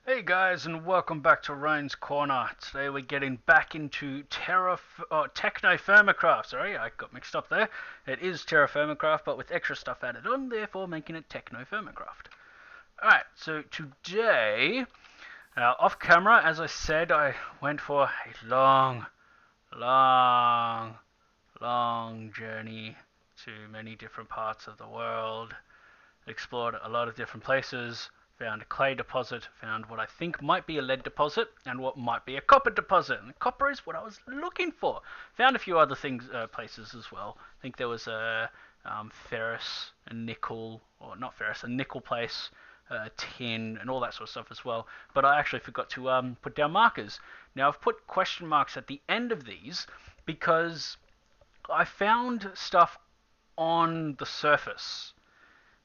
Hey guys, and welcome back to Ryan's Corner. Today we're getting back into Technofirmacraft. Sorry, I got mixed up there. It is Terrafirmacraft, but with extra stuff added on, therefore making it Technofirmacraft. Alright, so today, off camera, as I said, I went for a long, long journey to many different parts of the world. Explored a lot of different places, found a clay deposit, found what I think might be a lead deposit, and what might be a copper deposit. And copper is what I was looking for. Found a few other things, places as well. I think there was a ferrous, a nickel, or not ferrous, a nickel place, tin, and all that sort of stuff as well. But I actually forgot to put down markers. Now I've put question marks at the end of these because I found stuff on the surface.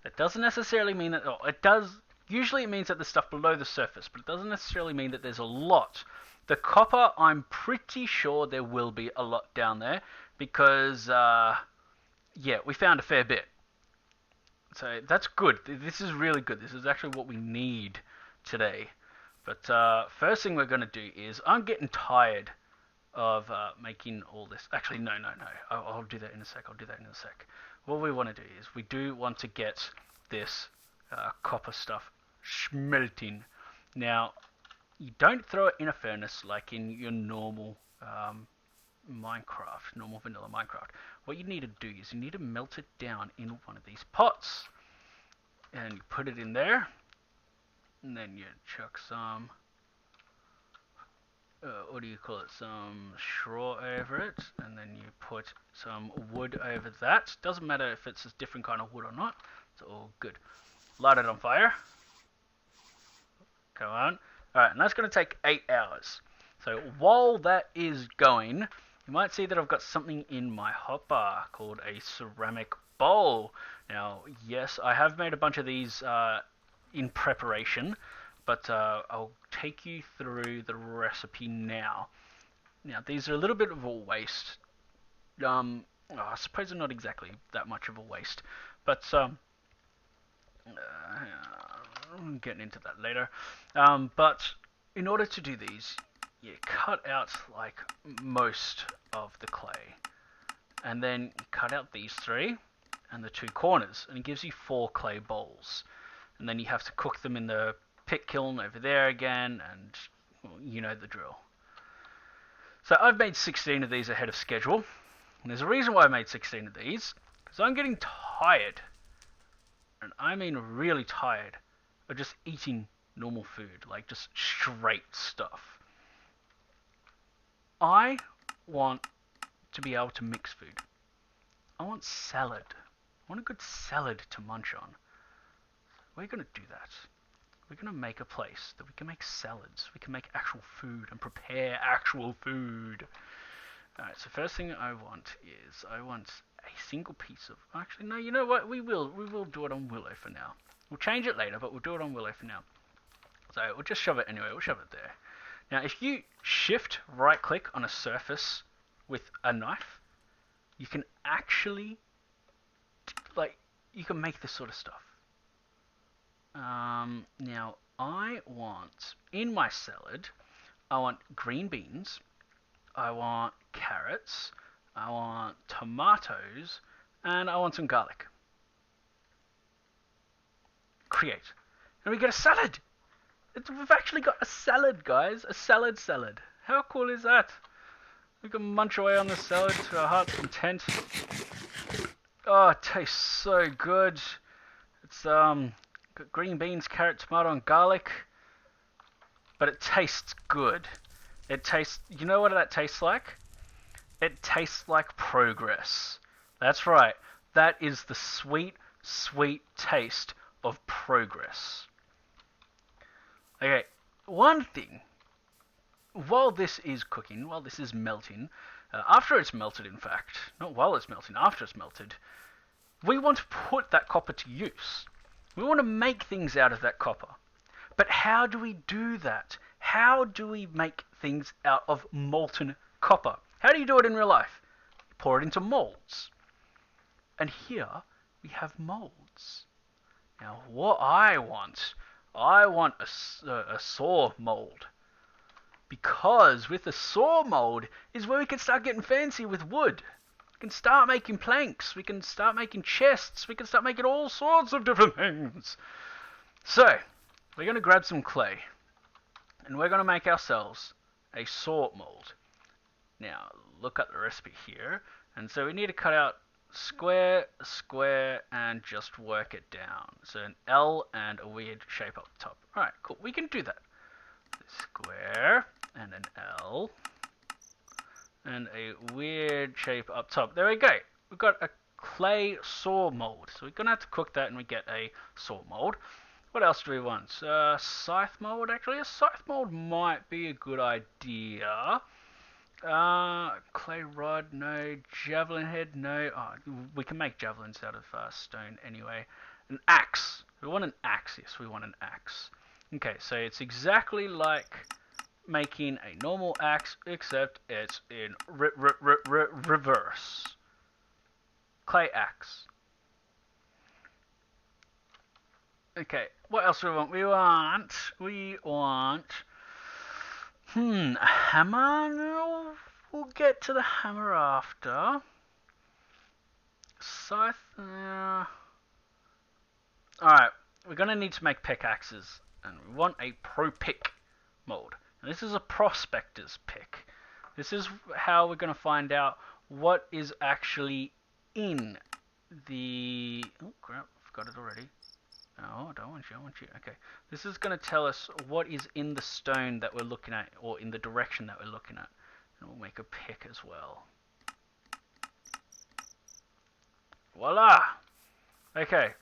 It doesn't necessarily mean that. Oh, it does. Usually, it means that there's stuff below the surface, but it doesn't necessarily mean that there's a lot. The copper, I'm pretty sure there will be a lot down there because, yeah, we found a fair bit. So that's good. This is really good. This is actually what we need today. But first thing we're going to do is I'm getting tired of making all this. Actually, no. I'll do that in a sec. What we want to do is we do want to get this copper stuff smelting. Now, you don't throw it in a furnace like in your normal normal vanilla Minecraft. What you need to do is you need to melt it down in one of these pots. And you put it in there. And then you chuck some what do you call it, some straw over it, and then you put some wood over that. Doesn't matter if it's a different kind of wood or not, it's all good. Light it on fire. Come on. Alright, and that's going to take 8 hours. So while that is going, you might see that I've got something in my hopper called a ceramic bowl. Now, yes, I have made a bunch of these in preparation, but I'll take you through the recipe now. Now, these are a little bit of a waste. I suppose they're not exactly that much of a waste, but I'm getting into that later. But in order to do these, you cut out like most of the clay, and then you cut out these three and the two corners, and it gives you 4 clay bowls. And then you have to cook them in the pit kiln over there again, and well, you know the drill. So I've made 16 of these ahead of schedule, and there's a reason why I made 16 of these, because I'm getting tired, and I mean really tired, of just eating normal food, like just straight stuff. I want to be able to mix food. I want salad. I want a good salad to munch on. We're going to do that. We're going to make a place that we can make salads. We can make actual food and prepare actual food. Alright, so first thing I want a single piece of... Actually, no, you know what? We will do it on willow for now. We'll change it later, but we'll do it on willow for now. So we'll just shove it anyway. We'll shove it there. Now, if you shift right-click on a surface with a knife, you can actually... you can make this sort of stuff. Now, I want, in my salad, I want green beans, I want carrots, I want tomatoes, and I want some garlic. Create. And we get a salad! We've actually got a salad, guys. A salad. How cool is that? We can munch away on the salad to our heart's content. Oh, it tastes so good. It's, got green beans, carrot, tomato, and garlic. But it tastes good. You know what that tastes like? It tastes like progress. That's right. That is the sweet, sweet taste of progress. Okay, one thing. While this is cooking, while this is melting, after it's melted in fact, not while it's melting, after it's melted, we want to put that copper to use. We want to make things out of that copper. But how do we do that? How do we make things out of molten copper? How do you do it in real life? You pour it into molds. And here we have molds. Now what I want I want a saw mold. Because with the saw mold is where we can start getting fancy with wood. We can start making planks. We can start making chests. We can start making all sorts of different things. So, we're going to grab some clay. And we're going to make ourselves a saw mold. Now, look at the recipe here. And so we need to cut out square, square, and just work it down. So an L and a weird shape up top. Alright, cool. We can do that. Square and an L and a weird shape up top. There we go. We've got a clay saw mold. So we're going to have to cook that and we get a saw mold. What else do we want? Scythe mold, actually. A scythe mold might be a good idea. Clay rod, no. Javelin head, no. Oh, we can make javelins out of stone anyway. An axe. We want an axe. Yes, we want an axe. Okay, so it's exactly like making a normal axe, except it's in reverse. Clay axe. Okay, what else do we want? We want... a hammer? No, we'll get to the hammer after. Scythe? Alright, we're going to need to make pickaxes. And we want a pro pick mold. And this is a prospector's pick. This is how we're going to find out what is actually in the... Oh crap, I've got it already. No, I don't want you, I want you. Okay. This is going to tell us what is in the stone that we're looking at, or in the direction that we're looking at. And we'll make a pick as well. Voila! Okay.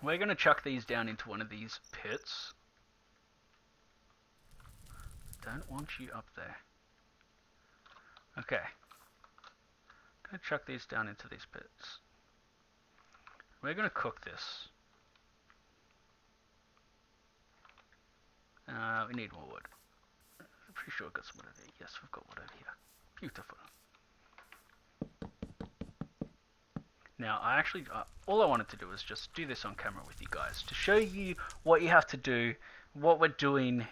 We're going to chuck these down into one of these pits. Don't want you up there. Okay. Going to chuck these down into these pits. We're going to cook this. We need more wood. I'm pretty sure we've got some wood over here. Yes, we've got wood over here. Beautiful. Now, I actually, all I wanted to do was just do this on camera with you guys to show you what you have to do, what we're doing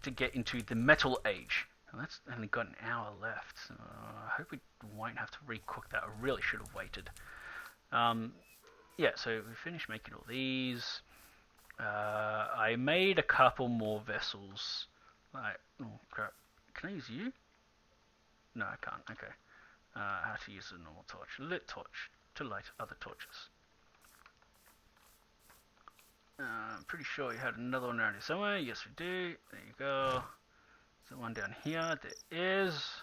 to get into the metal age. And that's only got an hour left. So I hope we won't have to re-cook that. I really should have waited. Yeah, so we finished making all these. I made a couple more vessels. Like, oh crap. Can I use you? No, I can't. Okay. I have to use a normal torch. Lit torch to light other torches. I'm pretty sure we had another one around here somewhere. Yes, we do. There you go. There's one down here. There is.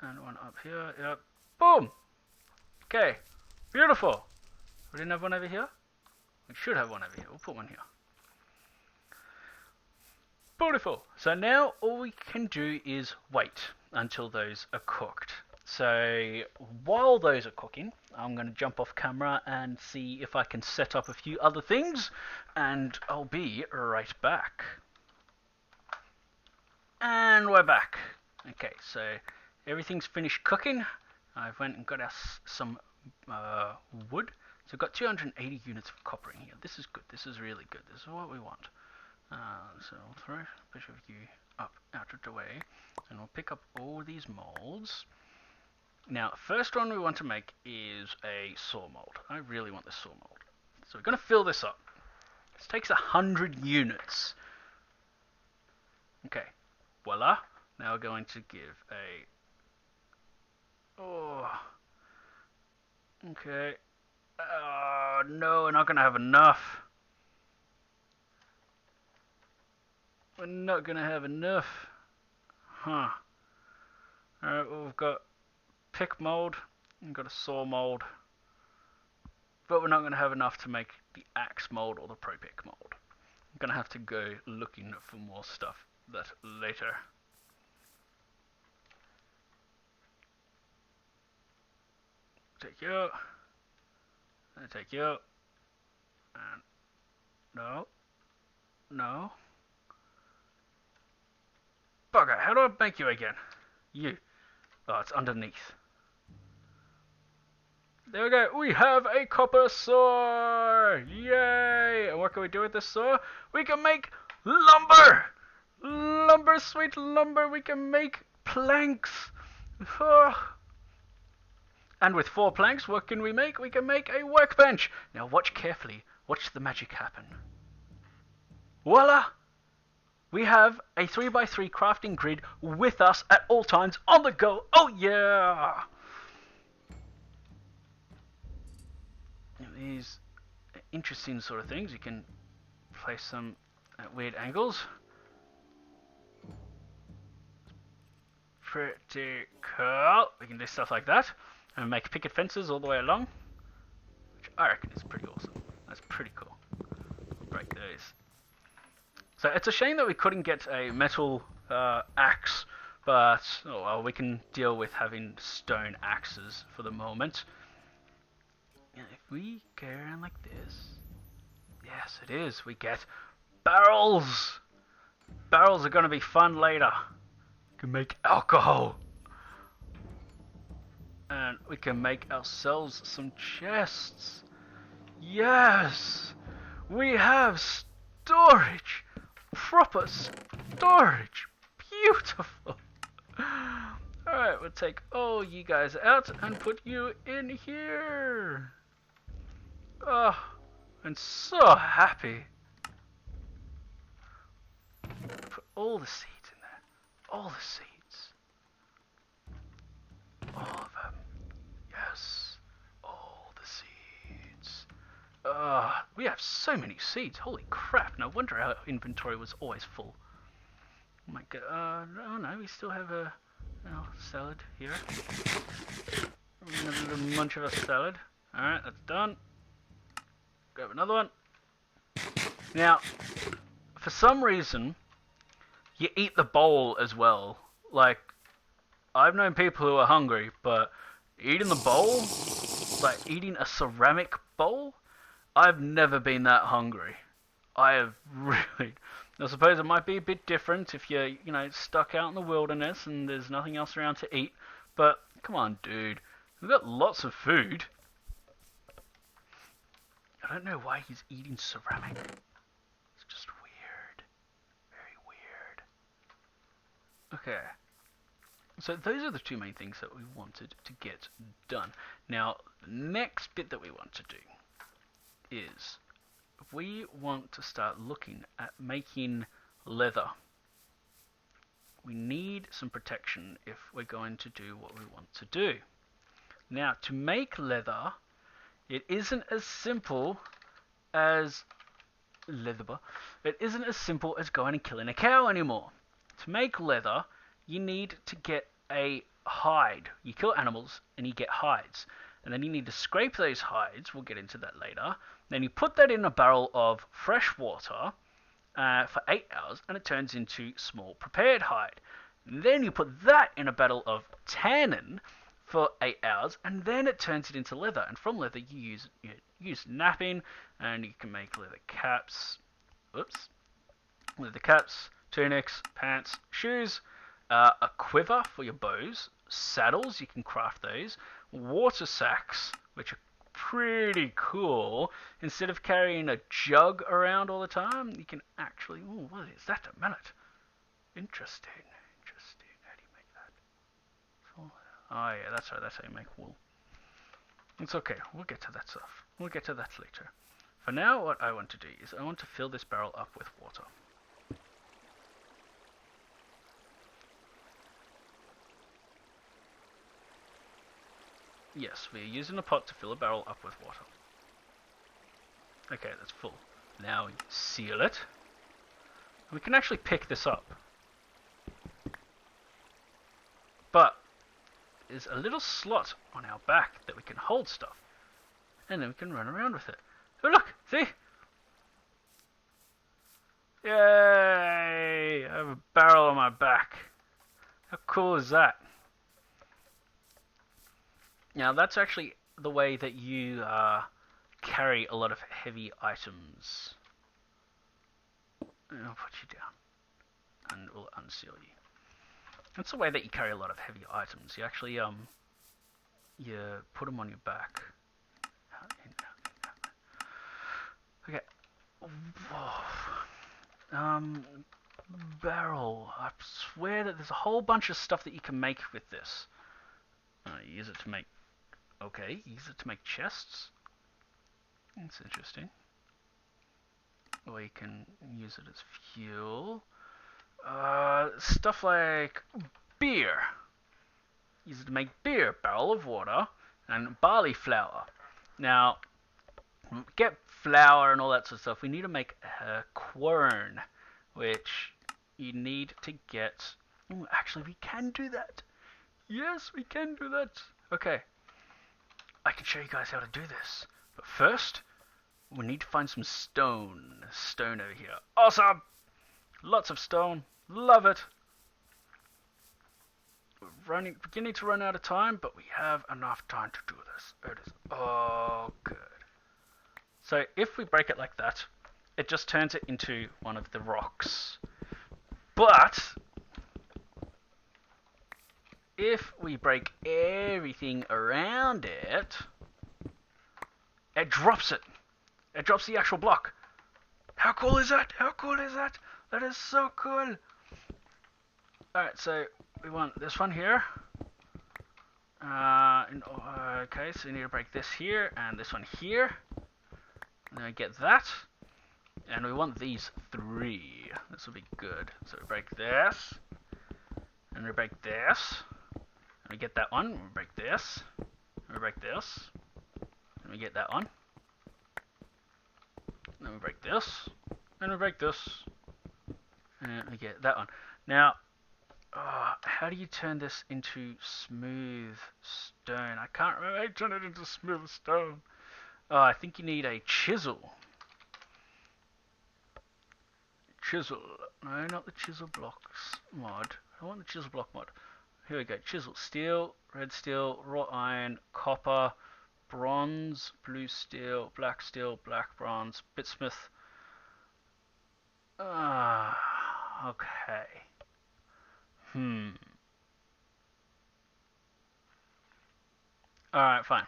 And one up here. Yep. Boom! Okay. Beautiful. We didn't have one over here? We should have one over here. We'll put one here. Beautiful. So now all we can do is wait until those are cooked. So while those are cooking, I'm going to jump off camera and see if I can set up a few other things, and I'll be right back. And we're back. Okay, so everything's finished cooking. I went and got us some wood. So we've got 280 units of copper in here. This is good. This is really good. This is what we want. So I'll throw a bunch of you up out of the way, and we'll pick up all these molds. Now, first one we want to make is a saw mold. I really want this saw mold. So we're going to fill this up. This takes 100 units. Okay, voila. Now we're going to give a... Oh. Okay. No, we're not going to have enough. We're not going to have enough. Huh. Alright, well, we've got pick mold, we've got a saw mold, but we're not going to have enough to make the axe mold or the pro pick mold. I'm going to have to go looking for more stuff that later. Take you out. And take you out. And no. No. Bugger, how do I make you again? You. Oh, it's underneath. There we go. We have a copper saw. Yay! And what can we do with this saw? We can make lumber. Lumber, sweet lumber. We can make planks. Oh. And with 4 planks, what can we make? We can make a workbench. Now watch carefully. Watch the magic happen. Voila! We have a 3x3 crafting grid with us at all times on the go. Oh yeah! These interesting sort of things. You can place them at weird angles. Pretty cool. We can do stuff like that. And make picket fences all the way along. Which I reckon is pretty awesome. That's pretty cool. We'll break those. So it's a shame that we couldn't get a metal axe. But oh well, we can deal with having stone axes for the moment. And if we go around like this, yes, it is. We get barrels. Barrels are going to be fun later. We can make alcohol. And we can make ourselves some chests. Yes! We have storage. Proper storage. Beautiful. Alright, we'll take all you guys out and put you in here. Oh, I'm so happy. Put all the seeds in there. All the seeds. All of them. Yes. All the seeds. We have so many seeds. Holy crap. No wonder our inventory was always full. Oh my god. Oh no, we still have a salad here. Another little munch of a salad. Alright, that's done. Grab another one. Now, for some reason, you eat the bowl as well. Like, I've known people who are hungry, but eating the bowl, like eating a ceramic bowl, I've never been that hungry. I have really... I suppose it might be a bit different if you're, stuck out in the wilderness and there's nothing else around to eat. But, come on, dude. We've got lots of food. I don't know why he's eating ceramic. It's just weird. Very weird. Okay. So those are the 2 main things that we wanted to get done. Now, the next bit that we want to do is we want to start looking at making leather. We need some protection if we're going to do what we want to do. Now, to make leather, it isn't as simple as It isn't as simple as going and killing a cow anymore. To make leather, you need to get a hide. You kill animals and you get hides. And then you need to scrape those hides. We'll get into that later. Then you put that in a barrel of fresh water for 8 hours and it turns into small prepared hide. And then you put that in a barrel of tannin for 8 hours and then it turns it into leather. And from leather you use napping and you can make leather caps. Leather caps, tunics, pants, shoes, a quiver for your bows, saddles, you can craft those, water sacks, which are pretty cool. Instead of carrying a jug around all the time, you can actually... Ooh, what is that? A mallet. Interesting. How do you make that? Oh yeah, that's right. That's how you make wool. It's okay. We'll get to that stuff. We'll get to that later. For now, what I want to do is I want to fill this barrel up with water. Yes, we are using a pot to fill a barrel up with water. Okay, that's full. Now seal it. We can actually pick this up. But there's a little slot on our back that we can hold stuff. And then we can run around with it. Oh look! See? Yay! I have a barrel on my back. How cool is that? Now that's actually the way that you carry a lot of heavy items. And I'll put you down. And we'll unseal you. That's the way that you carry a lot of heavy items. You actually you put them on your back. Okay. Whoa. Barrel. I swear that there's a whole bunch of stuff that you can make with this. Use it to make. Okay, use it to make chests. That's interesting. Or you can use it as fuel. Stuff like beer. Use it to make beer. Barrel of water and barley flour. Now, get flour and all that sort of stuff. We need to make a quern, which you need to get. Ooh, actually, we can do that. Yes, we can do that. Okay, I can show you guys how to do this. But first, we need to find some stone. Stone over here. Awesome! Lots of stone. Love it. We're beginning to run out of time, but we have enough time to do this. There it is. Oh, good. So if we break it like that, it just turns it into one of the rocks. But if we break everything around it, it drops it. It drops the actual block. How cool is that? How cool is that? That is so cool. Alright, so we want this one here. Okay, so we need to break this here and this one here. And then we get that. And we want these 3. This will be good. So we break this. And we break this. And we get that one. We break this. And we break this. And we get that one. And we break this. And we break this. And we get that one. Now, how do you turn this into smooth stone? I can't remember how to turn it into smooth stone. I think you need a chisel. Chisel. No, not the chisel blocks mod. I want the chisel block mod. Here we go. Chisel. Steel, red steel, wrought iron, copper, bronze, blue steel, black bronze, bitsmith. Okay. Alright, fine.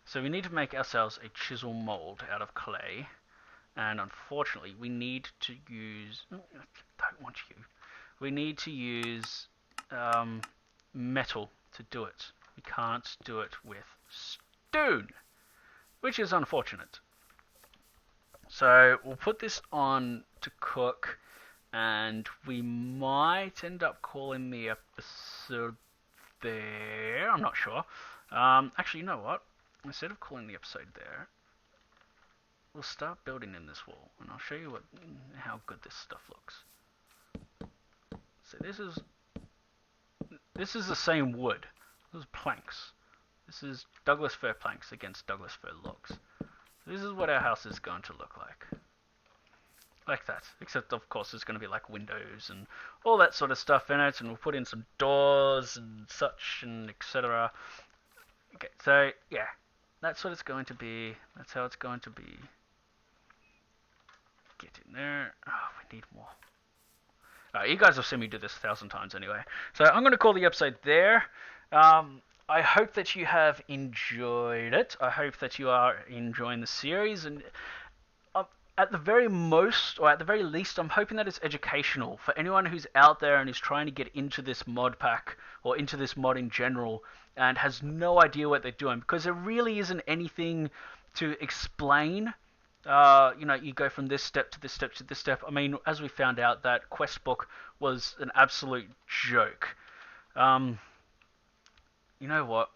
So we need to make ourselves a chisel mold out of clay. And unfortunately, we need to use... I don't want you. We need to use metal to do it. We can't do it with stone, which is unfortunate. So we'll put this on to cook, and we might end up calling the episode there. I'm not sure. Actually, you know what? Instead of calling the episode there, we'll start building in this wall, and I'll show you how good this stuff looks. So this is the same wood. This is planks. This is Douglas fir planks against Douglas fir logs. This is what our house is going to look like. Like that. Except, of course, there's going to be like windows and all that sort of stuff in it, and we'll put in some doors and such and etc. Okay, so yeah, that's what it's going to be. That's how it's going to be. Get in there. Oh, we need more. You guys have seen me do this 1,000 times anyway. So I'm going to call the episode there. I hope that you have enjoyed it. I hope that you are enjoying the series. And at the very most, or at the very least, I'm hoping that it's educational for anyone who's out there and is trying to get into this mod pack or into this mod in general and has no idea what they're doing, because there really isn't anything to explain. You go from this step to this step to this step. I mean, as we found out, that quest book was an absolute joke. You know what?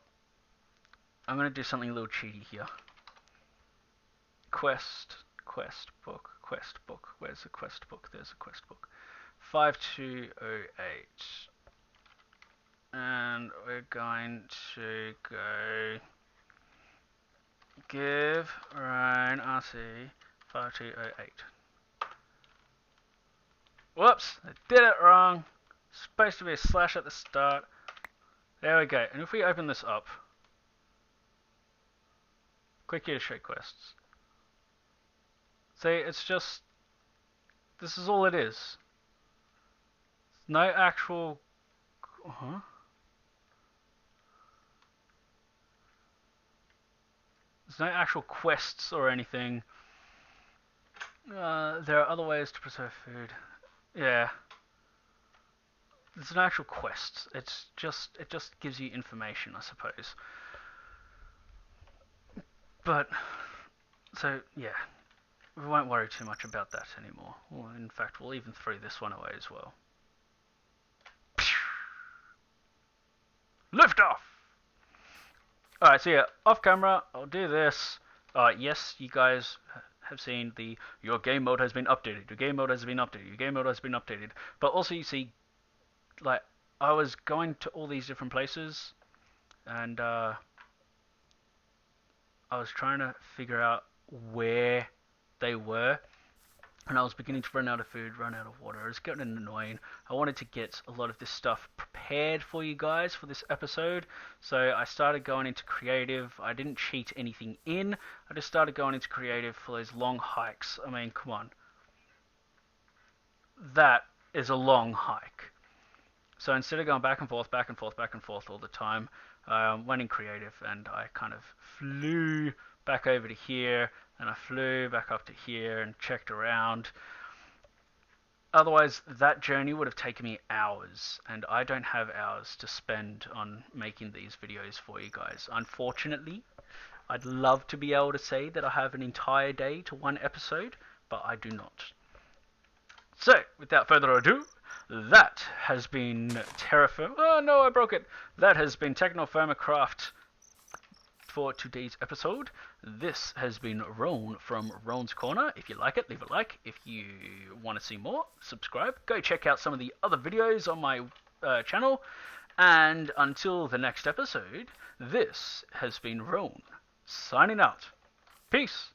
I'm going to do something a little cheaty here. Quest book. Where's the quest book? There's a quest book. 5208. And we're going to go... Give Ryan RC 5208. Whoops, I did it wrong. It's supposed to be a slash at the start. There we go. And if we open this up, click here to show quests. See, it's just, this is all it is. No actual, There's no actual quests or anything. There are other ways to preserve food. Yeah. There's no actual quest. It just gives you information, I suppose. But so yeah, we won't worry too much about that anymore. Well, in fact, we'll even throw this one away as well. Lift off! Alright, so yeah, off camera, I'll do this. Yes, you guys have seen your game mode has been updated, your game mode has been updated, your game mode has been updated. But also you see, like, I was going to all these different places, and I was trying to figure out where they were, and I was beginning to run out of food, run out of water. It was getting annoying. I wanted to get a lot of this stuff prepared for you guys for this episode, so I started going into creative. I didn't cheat anything in. I just started going into creative for those long hikes. I mean, come on. That is a long hike. So instead of going back and forth, back and forth, back and forth all the time, I went in creative and I kind of flew back over to here, and I flew back up to here and checked around. Otherwise, that journey would have taken me hours, and I don't have hours to spend on making these videos for you guys. Unfortunately, I'd love to be able to say that I have an entire day to one episode, but I do not. So, without further ado, that has been Terrafirma. Oh no, I broke it. That has been Technofirma Craft for today's episode. This has been Roan from Roan's Corner. If you like it, leave a like. If you want to see more, subscribe. Go check out some of the other videos on my channel. And until the next episode, this has been Roan, signing out. Peace.